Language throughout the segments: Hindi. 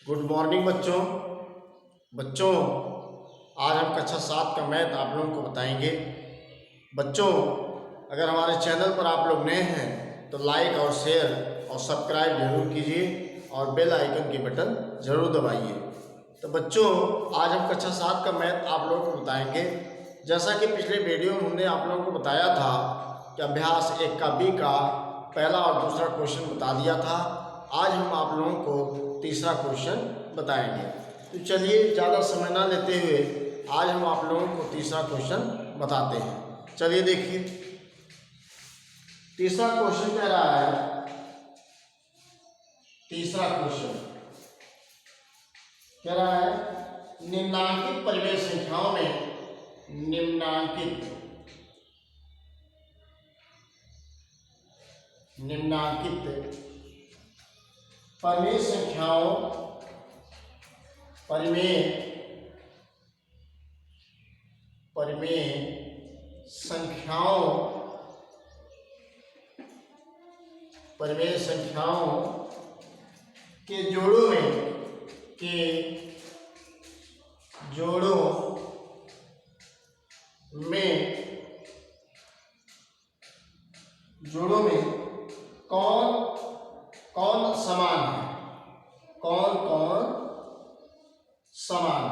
गुड मॉर्निंग बच्चों। आज हम कक्षा 7 का मैथ आप लोगों को बताएंगे। बच्चों, अगर हमारे चैनल पर आप लोग नए हैं तो लाइक और शेयर और सब्सक्राइब जरूर कीजिए और बेल आइकन की बटन ज़रूर दबाइए। तो बच्चों, आज हम कक्षा 7 का मैथ आप लोगों को बताएंगे। जैसा कि पिछले वीडियो में हमने आप लोगों को बताया था कि अभ्यास 1 का बी का पहला और दूसरा क्वेश्चन बता दिया था। आज हम आप लोगों को तीसरा क्वेश्चन बताएंगे। तो चलिए ज़्यादा समय ना लेते हुए आज हम आप लोगों को तीसरा क्वेश्चन बताते हैं। चलिए देखिए, तीसरा क्वेश्चन कह रहा है, तीसरा क्वेश्चन कह रहा है निम्नांकित परिमेय संख्याओं में निम्नांकित परिमेय संख्याओं के जोड़ों में कौन कौन समान है, कौन कौन समान है।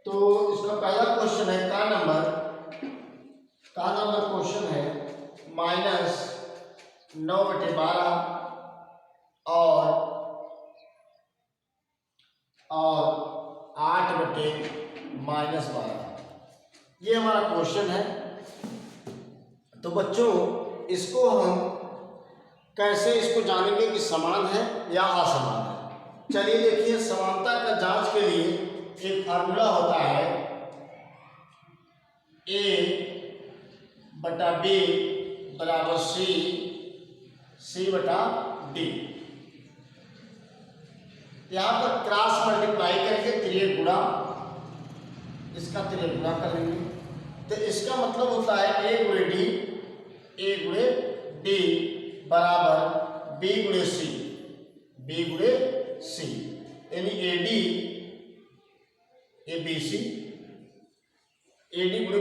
तो इसका पहला क्वेश्चन है का नंबर क्वेश्चन है -9/12 और 8/-12। ये हमारा क्वेश्चन है। तो बच्चों, इसको हम कैसे जानेंगे कि समान है या असमान है। चलिए देखिए, समानता का जांच के लिए एक फार्मूला होता है A/B बराबर C/D। यहाँ पर क्रॉस मल्टीप्लाई करके तिर्यक गुणा, इसका तिर्यक गुणा कर लेंगे। तो इसका मतलब होता है A गुणे D बराबर B गुणे C, यानी AD गुणे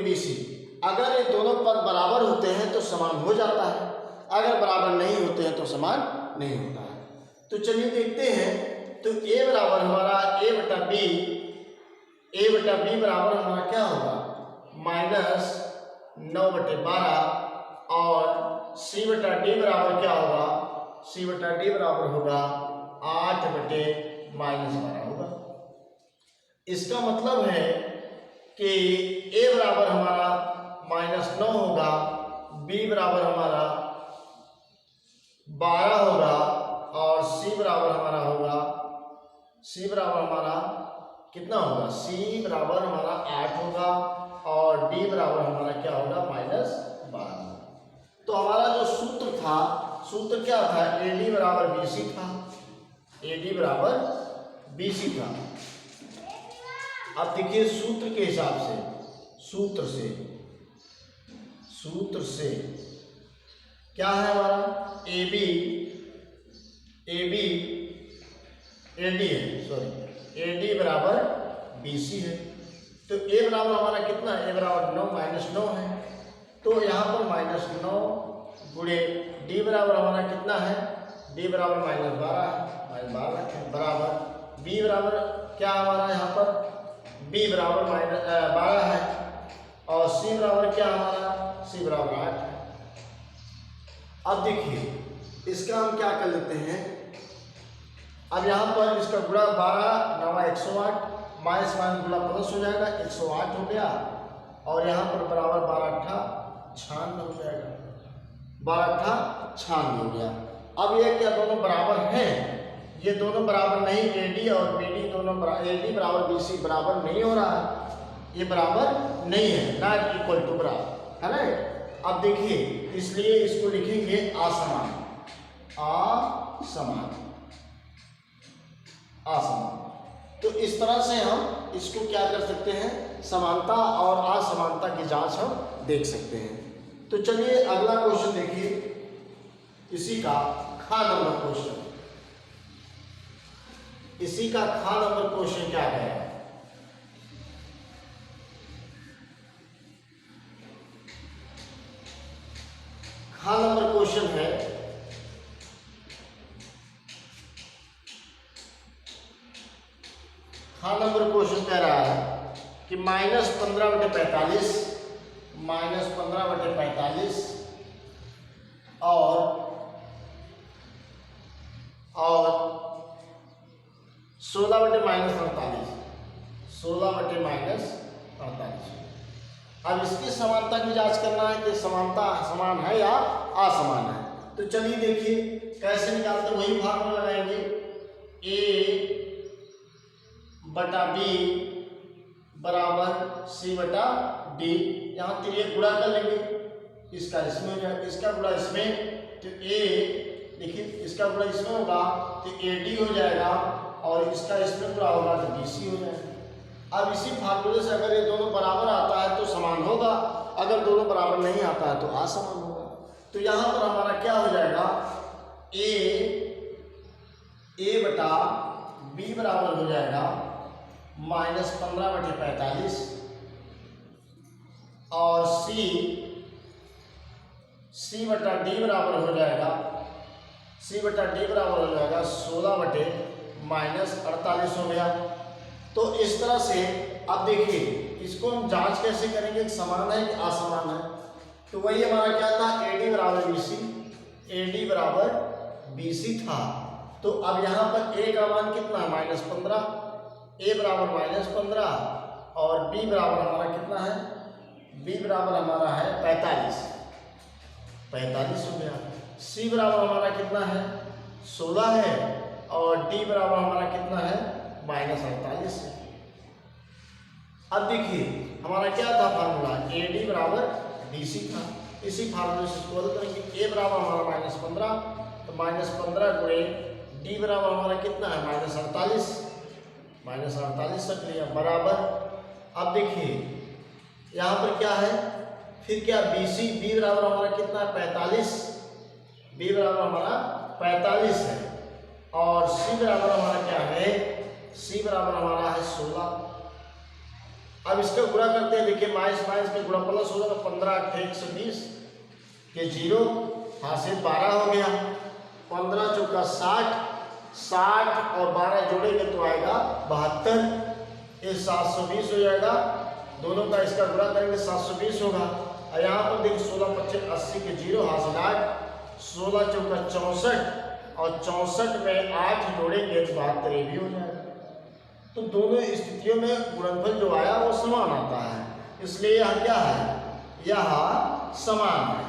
BC। अगर ये दोनों पद बराबर होते हैं तो समान हो जाता है, अगर बराबर नहीं होते हैं तो समान नहीं होता है। तो चलिए देखते हैं। तो A बराबर हमारा A/B बराबर हमारा क्या होगा, -9/12 और C/D बराबर क्या होगा, C/D बराबर होगा 8/-12 होगा। इसका मतलब है कि A बराबर हमारा -9 होगा, B बराबर हमारा 12 होगा और C बराबर हमारा कितना होगा, C बराबर हमारा 8 होगा और D बराबर हमारा क्या होगा, -12। तो हमारा जो सूत्र क्या था, AD बराबर BC था। अब देखिए सूत्र के हिसाब से, सूत्र से क्या है हमारा, AD बराबर BC है। तो A बराबर हमारा कितना है, A बराबर 9 -9 है। तो यहाँ पर -9 गुणे D बराबर हमारा कितना है, D बराबर -12 है, बराबर B बराबर क्या हमारा यहाँ पर, B बराबर -12 है और C बराबर क्या हमारा, C बराबर 8 है। अब देखिए, इसका हम क्या कर लेते हैं। अब यहाँ पर इसका गुणा 12 9 108, माइनस गुणा प्लस हो जाएगा, 108 हो गया और यहाँ पर बराबर 12 96 हो जाएगा, 12 हो गया। अब ये क्या दोनों बराबर हैं, ये दोनों बराबर नहीं, AD और BD दोनों AD बराबर BC बराबर नहीं हो रहा है, ये बराबर नहीं है, नॉट इक्वल टू बराबर है ना। अब देखिए, इसलिए इसको लिखेंगे असमान। तो इस तरह से हम इसको क्या कर सकते हैं, समानता और असमानता की जांच हम देख सकते हैं। तो चलिए अगला क्वेश्चन देखिए, इसी का खा नंबर क्वेश्चन। इसी का खा नंबर क्वेश्चन क्या है? खा नंबर क्वेश्चन है खा नंबर क्वेश्चन कह रहा है कि -15/45 -15/45 और 16/-48 16/-48। अब इसकी समानता की जांच करना है कि समानता समान है या असमान है। तो चलिए देखिए कैसे निकालते, वही फार्मूला लगाएंगे, A/B बराबर C/D। यहाँ तिर्यक गुणा कर लेंगे, इसका इसमें हो जाएगा, इसका गुणा इसमें, तो A देखिए इसका गुणा इसमें होगा तो AD हो जाएगा और इसका इसमें गुणा होगा तो BC हो जाएगा। अब इसी फार्मूले से अगर ये दोनों बराबर आता है तो समान होगा, अगर दोनों बराबर नहीं आता है तो असमान होगा। तो यहाँ पर हमारा क्या हो जाएगा, A/B बराबर हो जाएगा -15/45 और C/D बराबर हो जाएगा 16/-48 हो गया। तो इस तरह से अब देखिए इसको हम जांच कैसे करेंगे कि समान है कि असमान है। तो वही हमारा क्या था, AD बराबर BC था। तो अब यहाँ पर A का मान कितना है, -15, A बराबर -15 और B बराबर हमारा कितना है, B बराबर हमारा है 45 हो गया। C बराबर हमारा कितना है, 16 है और D बराबर हमारा कितना है, -48 है। अब देखिए हमारा क्या था फार्मूला, AD बराबर BC था। इसी फार्मूले से इसको बदल करेंगे, A बराबर हमारा -15 तो -15 गुणे D बराबर हमारा कितना है, -48 रख लिया बराबर। अब देखिए यहाँ पर क्या है, फिर क्या B बराबर हमारा कितना है, 45, B बराबर हमारा 45 है और C बराबर हमारा क्या है, C बराबर हमारा है 16। अब इसका गुणा करते हैं, देखिए माइनस में गुणा प्लस होगा तो 15 × 120 के 0 हासिल 12 हो गया, 15 × 60 और 12 जोड़ेंगे तो आएगा 72, ये 720 हो जाएगा। दोनों का इसका गुणा करेंगे 720 होगा। और यहाँ पर देखिए 16 × 25 80 के 0 हासिल 8, 16 × 64 और 64 में 8 जोड़ेंगे तो 72 भी हो जाएगा। तो दोनों स्थितियों में गुणनफल जो आया वो समान आता है, इसलिए यह क्या है, यह समान है,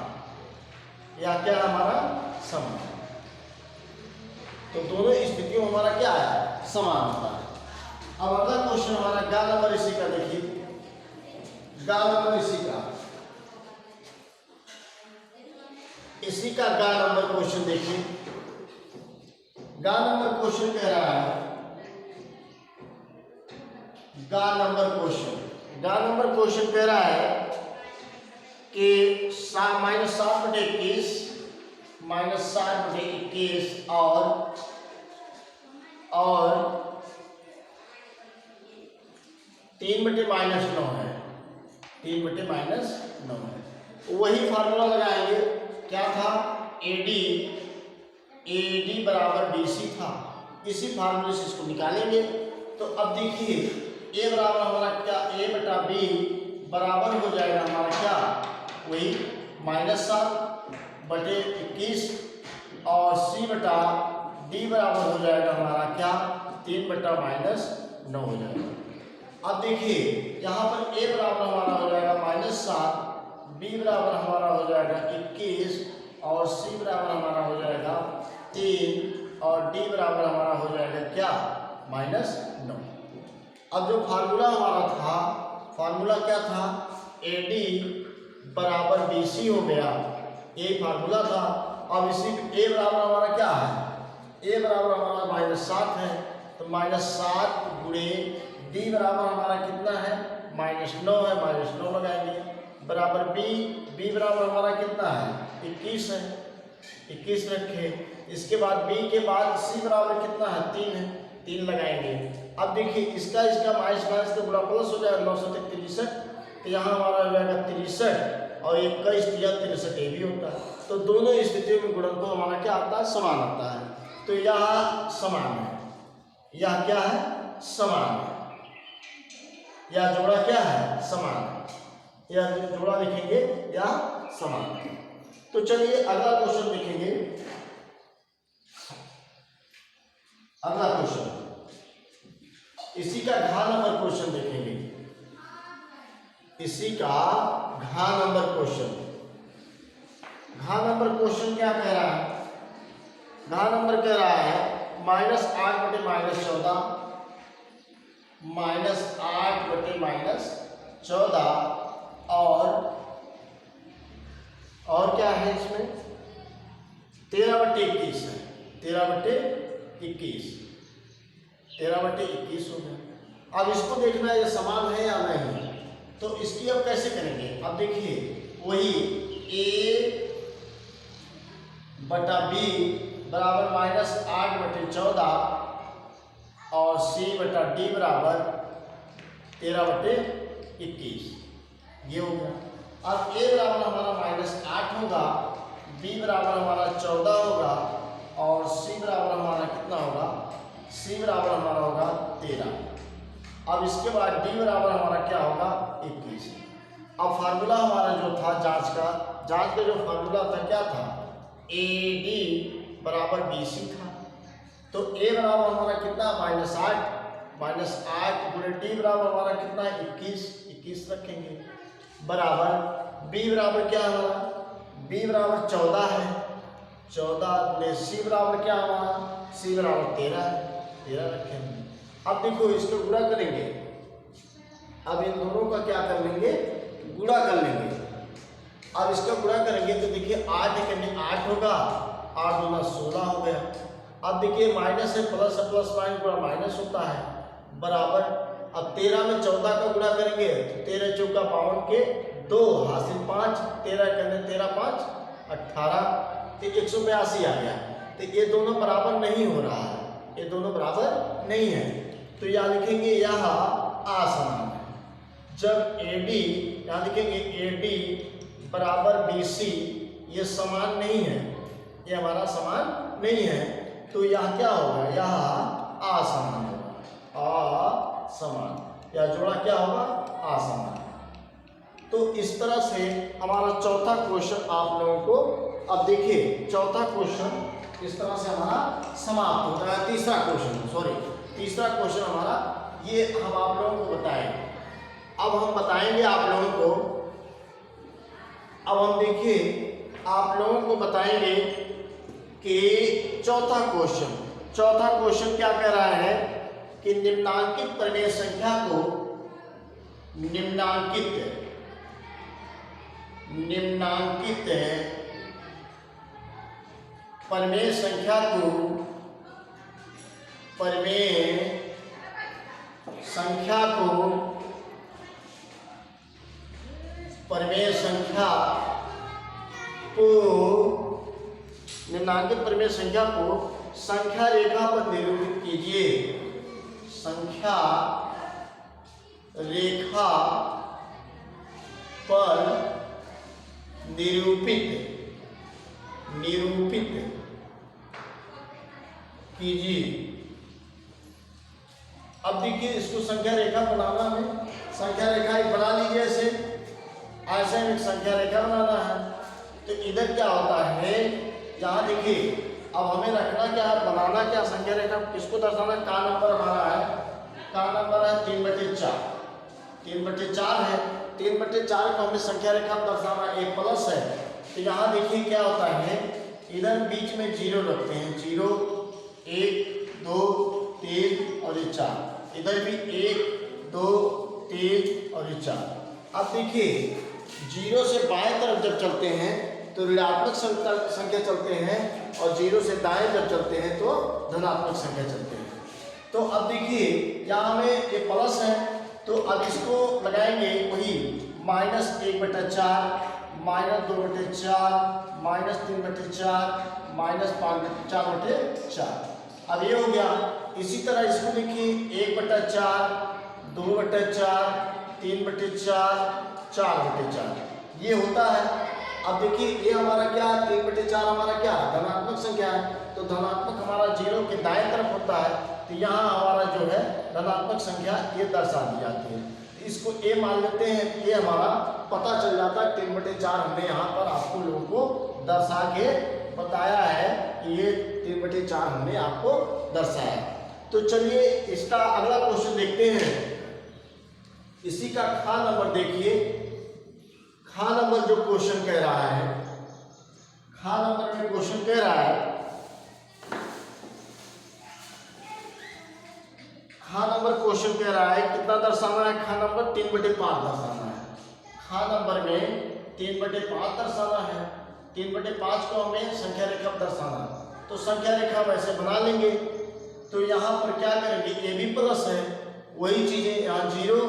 यह क्या है हमारा समान। तो दोनों स्थितियों में हमारा क्या है, समान होता है। अब अगला क्वेश्चन हमारा गा नंबर इसी का देखिए, गा नंबर इसी का गा नंबर क्वेश्चन देखिए। गा नंबर क्वेश्चन कह रहा है, गा नंबर क्वेश्चन कह रहा है कि -7/21 और 3/-9 है, 3/-9 है। वही फार्मूला लगाएंगे, क्या था, AD बराबर BC था। इसी फार्मूले से इसको निकालेंगे। तो अब देखिए A बराबर हमारा क्या, A/B बराबर हो जाएगा हमारा क्या, वही -7/21 और C/D बराबर हो जाएगा हमारा क्या, 3/-9 हो जाएगा। अब देखिए यहाँ पर A बराबर हमारा हो जाएगा -7, B बराबर हमारा हो जाएगा 21 और C बराबर हमारा हो जाएगा 3 और D बराबर हमारा हो जाएगा क्या, -9। अब जो फार्मूला हमारा था, फार्मूला क्या था, AD बराबर BC हो गया, ये फार्मूला था। अब इसी A बराबर हमारा क्या है, A बराबर हमारा -7 है तो -7 गुणे डी बराबर हमारा कितना है, -9 है, -9 लगाएंगे बराबर बी बराबर हमारा कितना है, 21 है, 21 रखे। इसके बाद बी के बाद सी बराबर कितना है, 3 है, 3 लगाएंगे। अब देखिए इसका माइनस का गुणा प्लस हो जाएगा, 9 से 63, तो यहाँ हमारा हो जाएगा 63 और 21 या 63 ये भी होता है। तो दोनों स्थितियों में गुणनफल हमारा क्या आता है, समान आता है। तो यह समान है, यह क्या है, समान है, यह जोड़ा क्या है, समान है, यह जोड़ा लिखेंगे यह समान है। तो चलिए अगला क्वेश्चन लिखेंगे। अगला क्वेश्चन इसी का घात नंबर क्वेश्चन देखेंगे, इसी का घात नंबर क्वेश्चन। घात नंबर क्वेश्चन क्या कह रहा है, घात नंबर कह रहा है -8 बटे -14, -8 बटे -14 और क्या है इसमें 13 बटे 21 है, 13 बटे 21 हो गया। अब इसको देखना है ये समान है या नहीं, तो इसकी अब कैसे करेंगे। अब देखिए वही a बटा b बराबर -8 बटे 14 और c बटा d बराबर 13 बटे 21, ये हो गया। अब a बराबर हमारा -8 होगा, b बराबर हमारा 14 होगा और c बराबर हमारा कितना होगा, c बराबर हमारा होगा 13। अब इसके बाद d बराबर हमारा क्या होगा, 21। अब फार्मूला हमारा जो था जांच का जो फार्मूला था क्या था, AD बराबर BC था। तो a बराबर हमारा कितना -8 गुणे d बराबर हमारा कितना है 21 रखेंगे बराबर b बराबर क्या है हमारा, b बराबर 14 है, 14 गुणे c बराबर क्या हमारा, c बराबर 13 रखेंगे। अब देखो इसको गुणा करेंगे, अब इन दोनों का क्या कर लेंगे, गुणा कर लेंगे। अब इसका गुणा करेंगे तो देखिए 8 करने 8 होगा, 8 दूना 16 हो गया। अब देखिए माइनस है, प्लस है, प्लस माइनस गुणा माइनस होता है बराबर। अब 13 में 14 का गुणा करेंगे तो 13 चौका 52 के 2 हासिल 5, 13 करने 13 5 18, तो 182 आ गया। तो ये दोनों बराबर नहीं हो रहा है, ये दोनों बराबर नहीं है, तो यहाँ लिखेंगे यह असमान है। जब AD यहाँ लिखेंगे AD बराबर BC, ये समान नहीं है, ये हमारा समान नहीं है, तो यह क्या होगा, यह असमान होगा, असमान, या जोड़ा क्या होगा, असमान। तो इस तरह से हमारा चौथा क्वेश्चन आप लोगों को, अब देखिए चौथा क्वेश्चन इस तरह से हमारा समाप्त होता है। तीसरा क्वेश्चन हमारा ये हम आप लोगों को बताएंगे। अब हम बताएंगे आप लोगों को, अब हम देखिए आप लोगों को बताएंगे कि चौथा क्वेश्चन क्या कह रहा है कि निम्नांकित परिमेय संख्या को निम्नांकित परिमेय संख्या को संख्या रेखा पर निरूपित कीजिए। संख्या रेखा पर निरूपित कीजिए। अब देखिए इसको संख्या रेखा बनाना है, संख्या रेखा एक बना लीजिए, ऐसे में एक संख्या रेखा बनाना है। तो इधर क्या होता है, यहाँ देखिए अब हमें रखना क्या है, बनाना क्या संख्या रेखा, किसको दर्शाना, का नंबर हमारा है, का नंबर है 3/4, 3/4 है। 3/4 को हमें संख्या रेखा में दर्शाना, एक प्लस है। तो यहाँ देखिए क्या होता है, इधर बीच में 0 रखते हैं, 0 1 2 3 और ये 4, इधर भी 1 2 3 और ये 4। अब देखिए 0 से बाएं तरफ जब चलते हैं तो ऋणात्मक संख्या चलते हैं, और 0 से दाएं जब चलते हैं तो धनात्मक संख्या चलते हैं। तो तो अब देखिए यहाँ में ये प्लस है, तो अब इसको लगाएंगे वही -1/4, -2/4, -3/4, -4/4। अब ये हो गया। इसी तरह इसको देखिए 1/4, 2/4, 3/4, 4/4 ये होता है। अब देखिए ये हमारा क्या है, 3/4 हमारा क्या है, धनात्मक संख्या है, तो धनात्मक हमारा 0 के दाएं तरफ होता है, तो यहाँ हमारा जो है धनात्मक संख्या ये दर्शा दी जाती है। तो इसको ए मान लेते हैं, ये हमारा पता चल जाता है 3/4 हमने यहाँ पर आपको लोगों को दर्शा के बताया है कि ये 3/4 हमने आपको दर्शाया। तो चलिए इसका अगला क्वेश्चन देखते हैं। इसी का खा नंबर देखिए, खा नंबर जो क्वेश्चन कह रहा है, खा नंबर में क्वेश्चन कह रहा है, खा नंबर क्वेश्चन कह रहा है कितना दर्शाना है, खा नंबर 3/5 दर्शाना है। खा नंबर में 3/5 दर्शाना है। 3/5 को हमें संख्या रेखा दर्शाना है, तो संख्या रेखा वैसे बना लेंगे। तो यहाँ पर क्या करेंगे, ए भी प्लस है, वही चीजें यहाँ 0,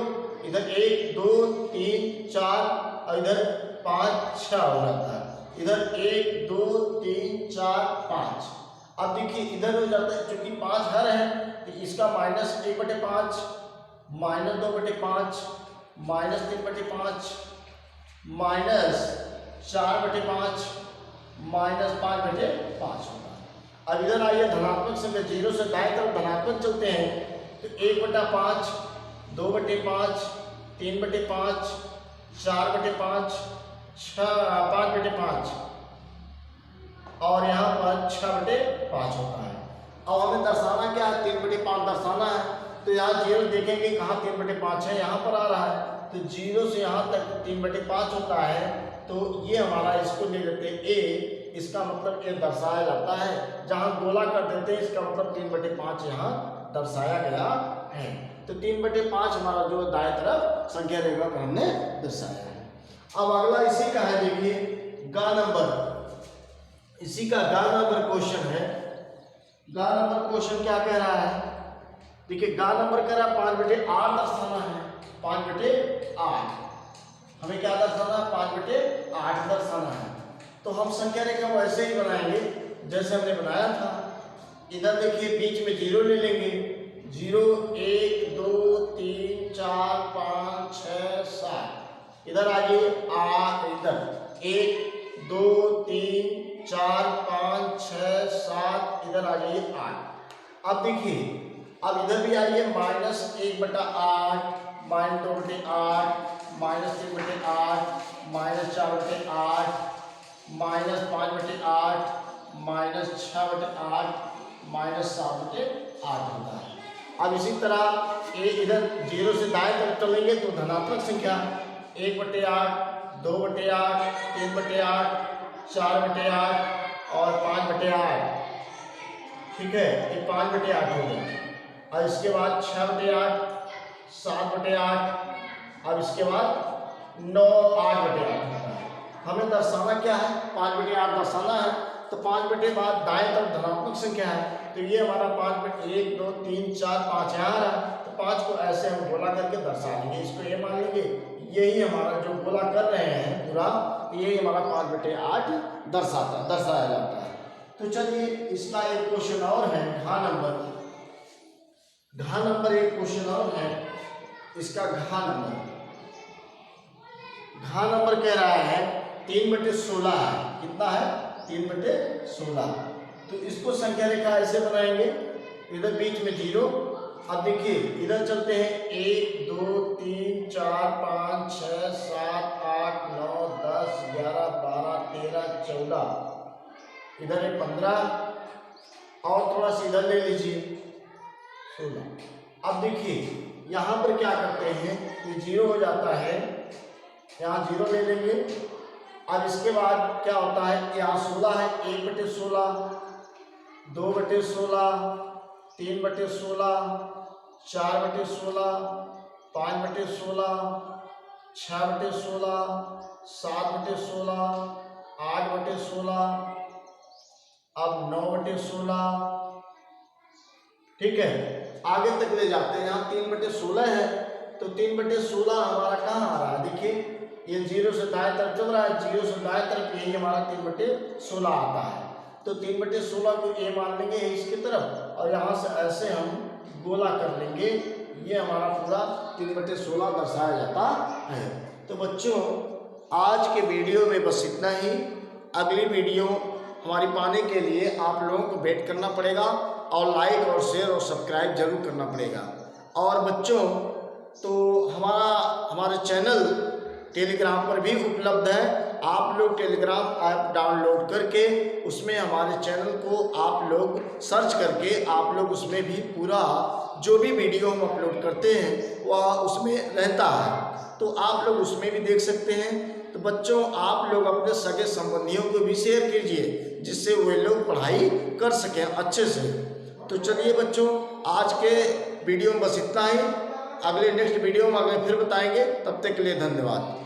इधर 1 2 3 4 और इधर 5 6 हो जाता है, इधर 1 2 3 4 5। अब देखिए इधर हो जाता है, क्योंकि 5 हर है तो इसका -1/5, -2/5, -3/5, -4/5, -5/5 होगा। अब इधर आइए धनात्मक संख्या 0 से दाएं तरफ धनात्मक चलते हैं, तो 1/5, 2/5, 3/5, 4/5, 5/5 और यहाँ पर 6/5 होता है। अब हमें दर्शाना क्या है, 3/5 दर्शाना है, तो यहाँ 0 देखेंगे कहाँ 3/5 है, यहाँ पर आ रहा है, तो 0 से यहाँ तक 3/5 होता है। तो ये हमारा इसको ले लेते हैं ए, इसका मतलब ये दर्शाया जाता है। जहाँ गोला कर देते हैं इसका मतलब 3/5 यहाँ दर्शाया गया है। तो 3/5 हमारा जो दाएं तरफ संख्या रेखा का हमने दर्शाया है। अब अगला इसी का है, देखिए गा नंबर, इसी का गा नंबर क्वेश्चन है। गा नंबर क्वेश्चन क्या कह रहा है, देखिए गा नंबर कह रहा है 5/8 दर्शाना है। 5/8 हमें क्या दर्शाना है, 5/8 दर्शाना है। तो हम संख्या रेखा वैसे ही बनाएंगे जैसे हमने बनाया था। इधर देखिए बीच में 0 ले लेंगे, 0 1 2 3 4 5 6 7। इधर आइए इधर 1 2 3 4 5 6 7, इधर आ जाइए 8। अब देखिए अब इधर भी आइए -1/8, -2/8, -3/8, -4/8, -5/8, -6/8, -7/8 होता है। अब इसी तरह ए इधर 0 से दाएं तरफ चलेंगे तो धनात्मक संख्या 1/8, 2/8, 3/8, 4/8 और 5/8। ठीक है, ये 5/8 हो गया। और इसके बाद 6/8, 7/8, अब इसके बाद 9 8/8 होता है। हमें दर्शाना क्या है, 5/8 दर्शाना है। तो 5/8 दाएं तरफ धनात्मक संख्या है, तो ये हमारा 1 2 3 4 5 यहाँ रहा, तो 5 को ऐसे हम गोला करके दर्शा लेंगे, इसको ये मान लेंगे। यही हमारा जो गोला कर रहे हैं पूरा, यही हमारा 5/8 दर्शाया जाता है। तो चलिए इसका एक क्वेश्चन और है, घा नंबर एक क्वेश्चन और है। इसका घा नंबर कह रहा है 3/16 है। कितना है, 3/16। तो इसको संख्या रेखा ऐसे बनाएंगे, इधर बीच में 0। अब देखिए इधर चलते हैं 1 2 3 4 5 6 7 8 9 10 11 12 13 14, इधर है 15 और थोड़ा सा इधर ले लीजिए 16। अब देखिए यहाँ पर क्या करते हैं, ये 0 हो जाता है, यहाँ 0 ले लेंगे। अब इसके बाद क्या होता है, यहाँ 16 है, 1/16, 2/16, 3/16, 4/16, 5/16, 6/16, 7/16, 8/16, अब 9/16। ठीक है, आगे तक ले जाते हैं। यहाँ 3/16 है, तो 3/16 हमारा कहाँ आ रहा है? देखिए ये 0 से दाएं तरफ चल रहा है, 0 से दाएं तरफ, यही हमारा 3/16 आता है। तो 3/16 को ए मान लेंगे इसकी तरफ, और यहाँ से ऐसे हम गोला कर लेंगे। ये हमारा पूरा 3/16 दर्शाया जाता है। तो बच्चों आज के वीडियो में बस इतना ही। अगली वीडियो हमारी पाने के लिए आप लोगों को वेट करना पड़ेगा, और लाइक और शेयर और सब्सक्राइब जरूर करना पड़ेगा। और बच्चों तो हमारे चैनल टेलीग्राम पर भी उपलब्ध है। आप लोग टेलीग्राम ऐप डाउनलोड करके उसमें हमारे चैनल को आप लोग सर्च करके आप लोग उसमें भी पूरा जो भी वीडियो हम अपलोड करते हैं वह उसमें रहता है, तो आप लोग उसमें भी देख सकते हैं। तो बच्चों आप लोग अपने सगे संबंधियों को भी शेयर कीजिए, जिससे वे लोग पढ़ाई कर सकें अच्छे से। तो चलिए बच्चों आज के वीडियो में बस इतना ही। अगले नेक्स्ट वीडियो में अगले फिर बताएंगे। तब तक के लिए धन्यवाद।